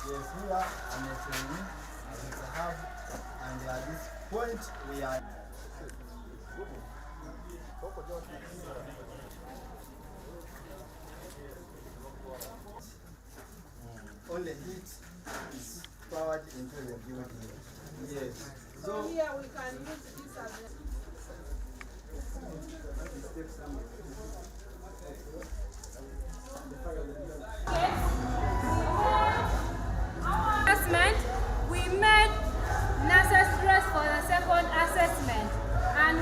Yes, here I'm a Tirinyi as a hub, and at this point we are. Only heat is powered into the building. Yes. So here we can use this as assessment. We made necessary for the second assessment, and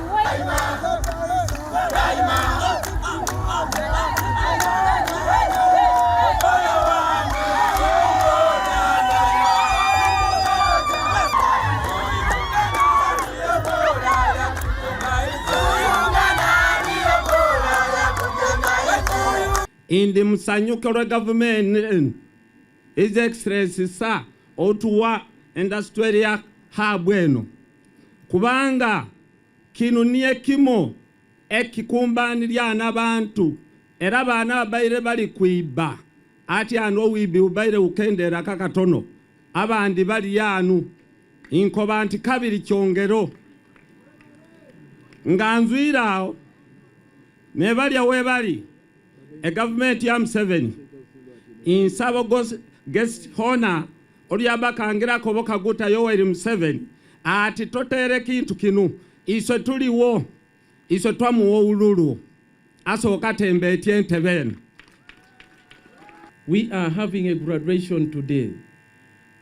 in the Musanyukura government His Excellency Sir otuwa industrial hub eno kubanga kino niye kimo ekikumbanirya n'abantu era baana babaire bali kwiba ati ano wibi ubaire ukendera kakatono abandi bali yanu inkoba nti kabiri kyongero nganzwirawo ne bali awebali a government ya M7 in Sabo guest honor olyabakangira koboka guta Yoweri M7 ati totere kintu kinu iso tuliwo iso twamuwo ululu aso katembe etientebene. We are having a graduation today.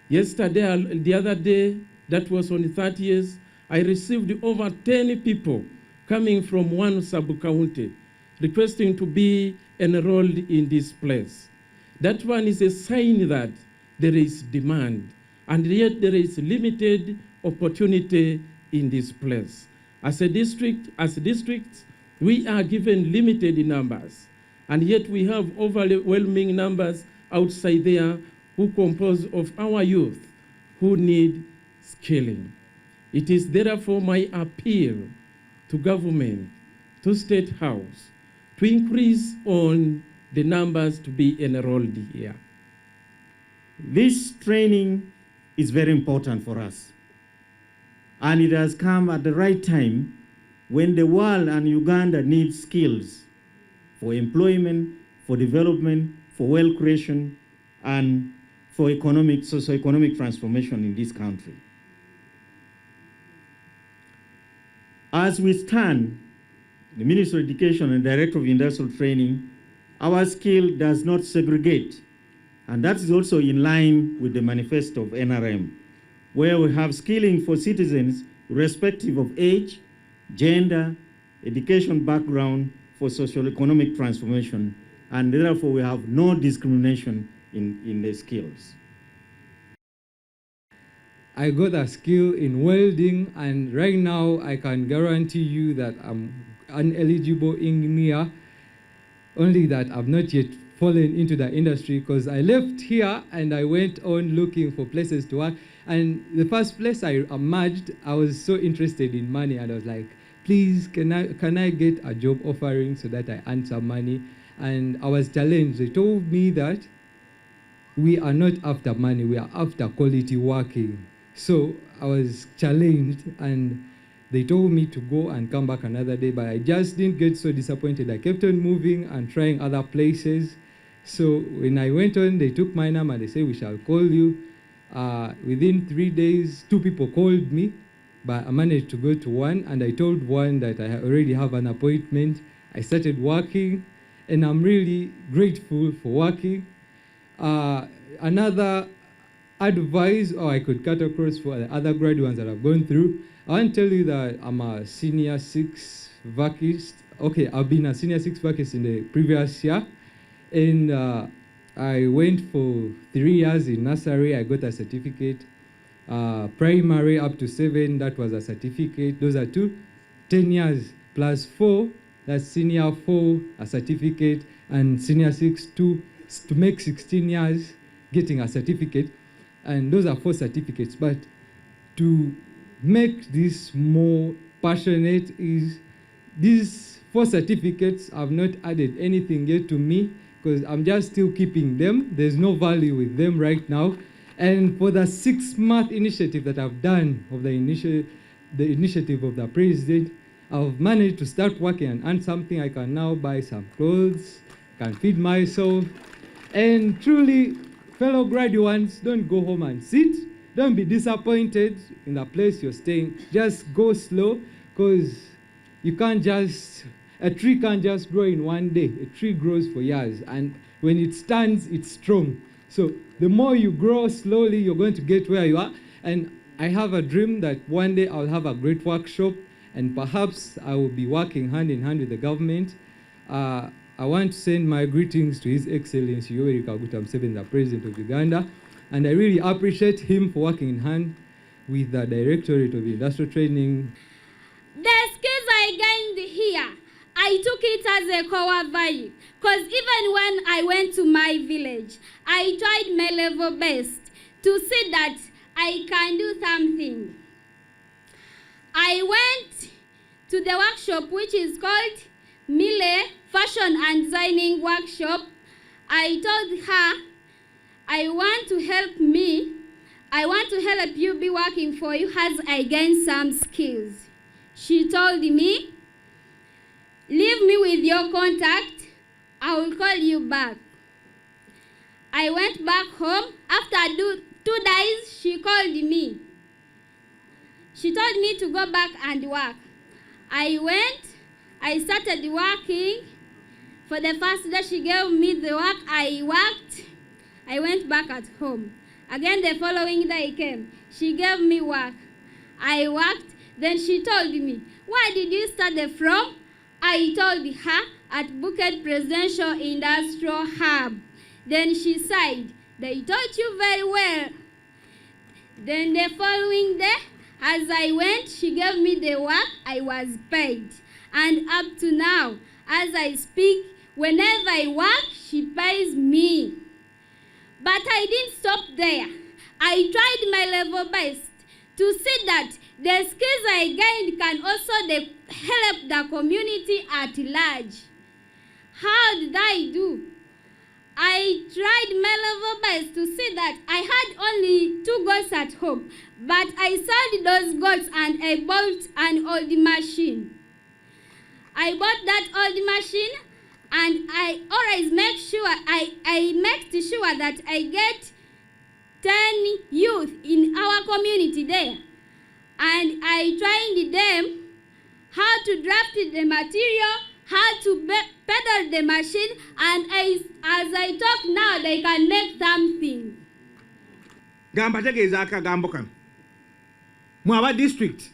Yesterday, the other day, that was on the 30th, I received over 10 people coming from one sub-county requesting to be enrolled in this place. That one is a sign that there is demand, and yet there is limited opportunity in this place. As districts, we are given limited numbers, and yet we have overwhelming numbers outside there who compose of our youth who need skilling. It is therefore my appeal to government, to State House, to increase on the numbers to be enrolled here. This training is very important for us, and it has come at the right time when the world and Uganda need skills for employment, for development, for wealth creation, and for socio-economic transformation in this country. As we stand, the Minister of Education and Director of Industrial Training, our skill does not segregate. And that is also in line with the manifesto of NRM, where we have skilling for citizens irrespective of age, gender, education background for socio-economic transformation, and therefore we have no discrimination in the skills. I got a skill in welding, and right now I can guarantee you that I'm ineligible in here, only that I've not yet fallen into the industry, because I left here and I went on looking for places to work. And the first place I emerged, I was so interested in money, and I was like, please, can I get a job offering so that I earn some money? And I was challenged. They told me that we are not after money, we are after quality working. So I was challenged, and they told me to go and come back another day, but I just didn't get so disappointed. I kept on moving and trying other places. So when I went on, they took my number and they said, we shall call you. Within 3 days, 2 people called me, but I managed to go to one, and I told one that I already have an appointment. I started working, and I'm really grateful for working. Another advice, or I could cut across for the other graduates that I've gone through, I want to tell you that I'm a senior 6 vacist. Okay, I've been a senior 6 vacist in the previous year, and I went for 3 years in nursery. I got a certificate. Primary up to 7, that was a certificate. Those are 2. 10 years plus 4, that's senior 4, a certificate, and senior 6, 2, to make 16 years getting a certificate. And those are 4 certificates. But to make this more passionate is these 4 certificates have not added anything yet to me, because I'm just still keeping them. There's no value with them right now. And for the 6-month initiative that I've done of the initiative of the president, I've managed to start working and earn something. I can now buy some clothes, can feed myself. And truly, fellow graduates, don't go home and sit. Don't be disappointed in the place you're staying. Just go slow, because you can't just, a tree can't just grow in one day. A tree grows for years, and when it stands, it's strong. So the more you grow slowly, you're going to get where you are. And I have a dream that one day I'll have a great workshop, and perhaps I will be working hand in hand with the government. I want to send my greetings to His Excellency Yoweri Kaguta Museveni, the President of Uganda, and I really appreciate him for working in hand with the Directorate of Industrial Training. The skills I gained here, I took it as a core value, because even when I went to my village, I tried my level best to see that I can do something. I went to the workshop which is called Mile Fashion and Designing Workshop. I told her, I want to help me. I want to help you be working for you as I gain some skills. She told me, leave me with your contact. I will call you back. I went back home. After 2 days, she called me. She told me to go back and work. I went. I started working. For the first day, she gave me the work. I worked. I went back at home. Again, the following day came. She gave me work. I worked. Then she told me, where did you study from? I told her, at Bukedi Presidential Industrial Hub. Then she sighed, they taught you very well. Then the following day, as I went, she gave me the work. I was paid. And up to now, as I speak, whenever I work, she pays me. But I didn't stop there. I tried my level best to see that the skills I gained can also help the community at large. How did I do? I tried my level best to see that I had only 2 goats at home, but I sold those goats and I bought an old machine. I bought that old machine, and I always make sure I make sure that I get 10 youth in our community there. And I trained them how to draft the material, how to pedal the machine, and as I talk now, they can make something. Gamba tegeeza akagambo kano. Mwaba district.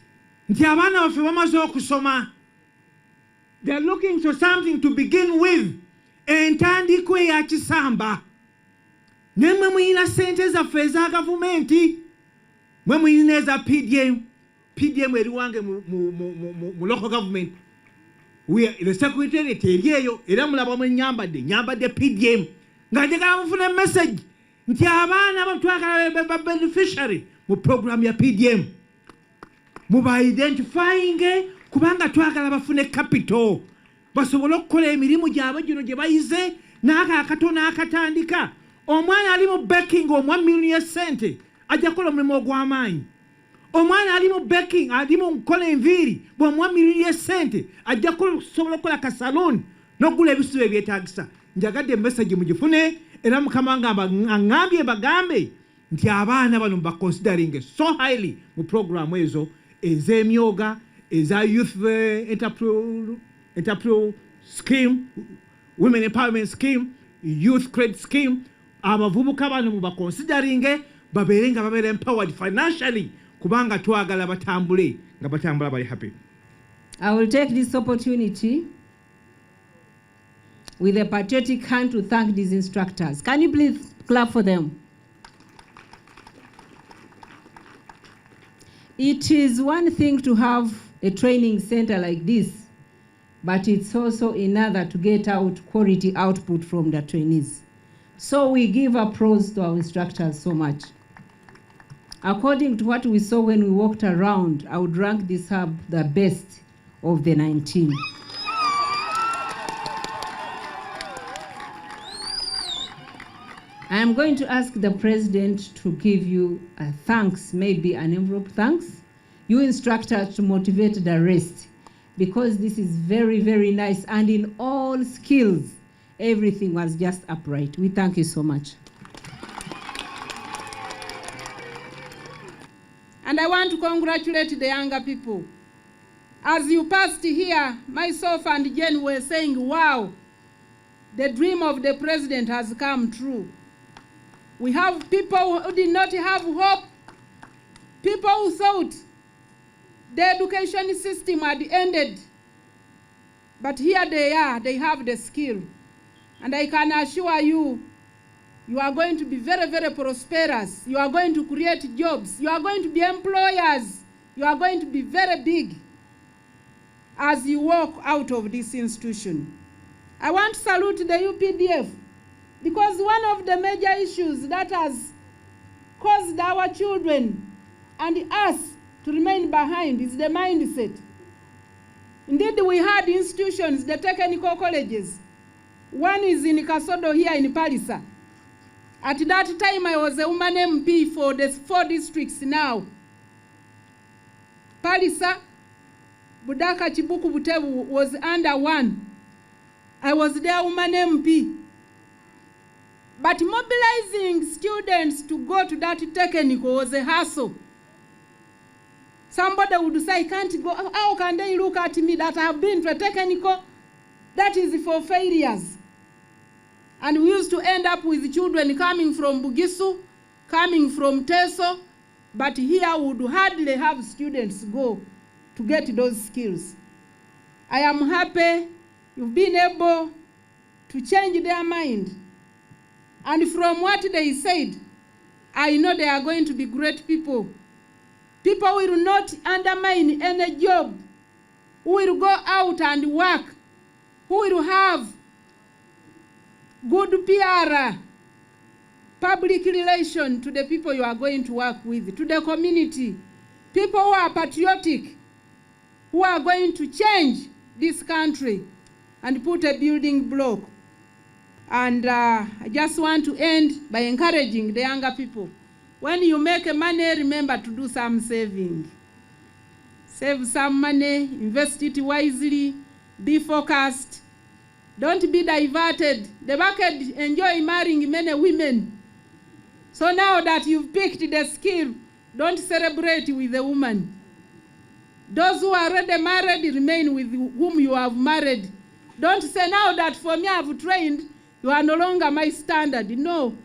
Nti abaana baffe bamaze okusoma. They are looking for something to begin with. Entandikwa ya kisamba. Nemwe muyina sente zaffe eza gavumenti. Mwe muyina eza PDM. PDM eri wange mu local government. The secretariat eriyo era mulaba mwe nyambadde PDM. Nga njagala mufune message nti abaana batwagala ba beneficiary mu program ya PDM. Muba identifying kubanga twagala bafune capital basobola okukola emirimu gyabwe gino gye bayize n'aka akatono akatandika. Omwana ali mu baking omwa million sente ajja kukola omulimu ogw'amaanyi. Omwana ali mu baking ali mu nkola enviiri bw'omwa million sente ajja kusobola okukola ka salon n'okugula ebisulo ebyetaagisa. Njagadde message mugifune era Mukama ngambye bagambe nti abaana bano baconsidering so highly mu program ezo ez'emyoga eza youth entrepreneur scheme, women empowerment scheme, youth credit scheme. Abavubuka bano mubaconsidering babeere nga babeera empowered financially kubanga twagala batambule nga batambula bali happy. I will take this opportunity with a patriotic hand to thank these instructors. Can you please clap for them? It is one thing to have a training center like this, but it's also another to get out quality output from the trainees. So we give applause to our instructors so much. According to what we saw when we walked around, I would rank this hub the best of the 19. I am going to ask the president to give you a thanks, maybe an envelope thanks. You instruct us to motivate the rest, because this is very, very nice, and in all skills, everything was just upright. We thank you so much. And I want to congratulate the younger people. As you passed here, myself and Jen were saying, wow, the dream of the president has come true. We have people who did not have hope, people who thought the education system had ended. But here they are, they have the skill. And I can assure you, you are going to be very, very prosperous. You are going to create jobs. You are going to be employers. You are going to be very big as you walk out of this institution. I want to salute the UPDF, because one of the major issues that has caused our children and us to remain behind is the mindset. Indeed, we had institutions, the technical colleges. One is in Kasodo here in Palisa. At that time, I was a woman MP for the 4 districts now. Palisa, Budaka, Kibuku, Butebu was under 1. I was their woman MP. But mobilizing students to go to that technical was a hassle. Somebody would say, I can't go. How can they look at me that I have been to a technical? That is for failures. And we used to end up with children coming from Bugisu, coming from Teso, but here we would hardly have students go to get those skills. I am happy you've been able to change their mind. And from what they said, I know they are going to be great people. People will not undermine any job, who will go out and work, who will have good PR, public relation to the people you are going to work with, to the community, people who are patriotic, who are going to change this country and put a building block. And I just want to end by encouraging the younger people. When you make money, remember to do some saving. Save some money, invest it wisely, be focused. Don't be diverted. The market enjoy marrying many women. So now that you've picked the skill, don't celebrate with the woman. Those who are already married, remain with whom you have married. Don't say now that for me I've trained, you are no longer my standard. No.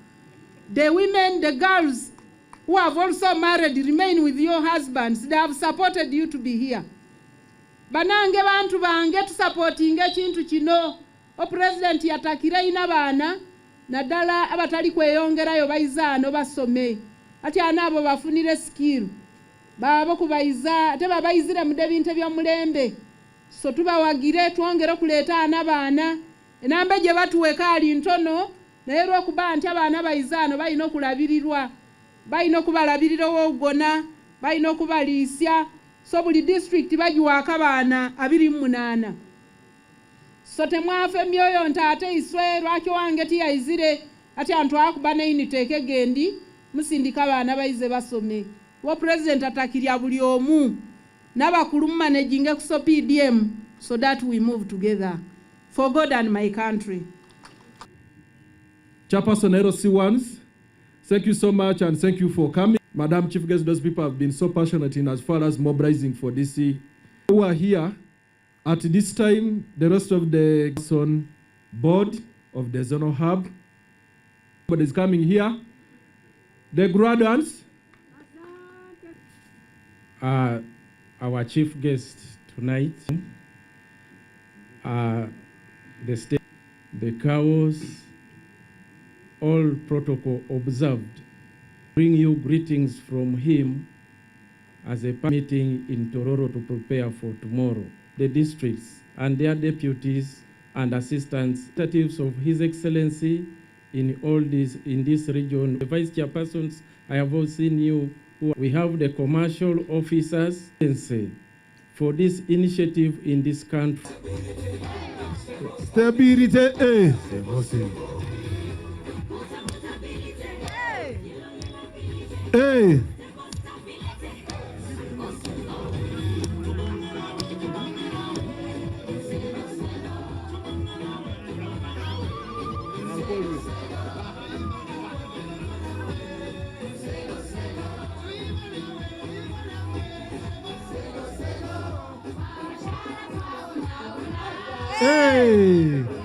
The women, the girls who have also married, remain with your husbands. They have supported you to be here. Banange bantu bange tu supporting chintu kino. O president yatakira ina bana nadala abatali kweyongerayo bayizano basome. Ati anabo bafunire skill. Babo kubayiza ate babayizira mu debinte bya mulembe. So tubawagire twongera kuleta anabana. Enamba gye batuweka ali ntono naye lw'okuba nti abaana bayizano balina okulabirirwa, balina okubalabirira ow'ogona, balina okubaliisya. So buli district bagiwaako abaana 28. So temwafa emyoyo nti ate iswe lwaki wange tiyayizire ati antu akuba n'eyinite ekegendi musindika abaana bayize basome. Wa president atakirya buli omu n'abakulu mu managing ku PDM so that we move together for God and my country. Chairperson Nairo C1s, thank you so much and thank you for coming. Madam Chief Guest, those people have been so passionate in as far as mobilizing for this. Who are here at this time, the rest of the board of the zonal hub, but is coming here. The graduates, our chief guest tonight, the state, the cows, all protocol observed. Bring you greetings from him as a meeting in Tororo to prepare for tomorrow. The districts and their deputies and assistants, representatives of His Excellency in all this in this region. The vice chairpersons, I have all seen you. We have the commercial officers for this initiative in this country. Stability, Hey. Hey.